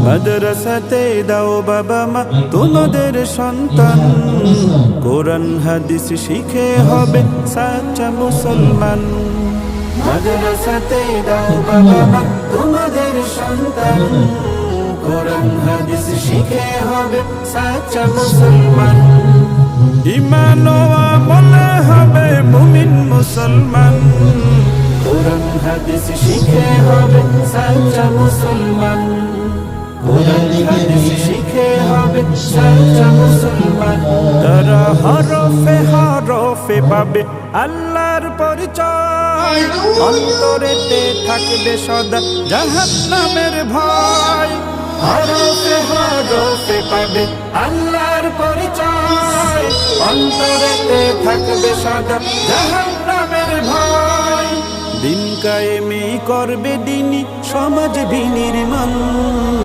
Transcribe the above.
মাদ্রাসাতে দাও বাবা মা তোমাদের সন্তান, কোরআন হাদিস শিখে হবে সাচ্চা মুসলমান। মাদ্রাসাতে দাও বাবা মা তোমাদের সন্তান, কোরআন হাদিস শিখে হবে সাচ্চা মুসলমান। ঈমান ও আমলে হবে মুমিন মুসলমান, কোরআন হাদিস শিখে হবে সাচ্চা মুসলমান। কোরআন হাদিস শিখে হবে সাচ্চা মুসলমান। তারা হরফে হরফে পাবে আল্লাহর পরিচয়, অন্তরেতে থাকবে সদা জাহান্নামের ভয়। হরফে হরফে পাবে আল্লাহর পরিচয়, অন্তরেতে থাকবে সদা জাহান্নামের ভয়। দিন কায়েমে করবে দিনী সমাজ বিনির্মাণ।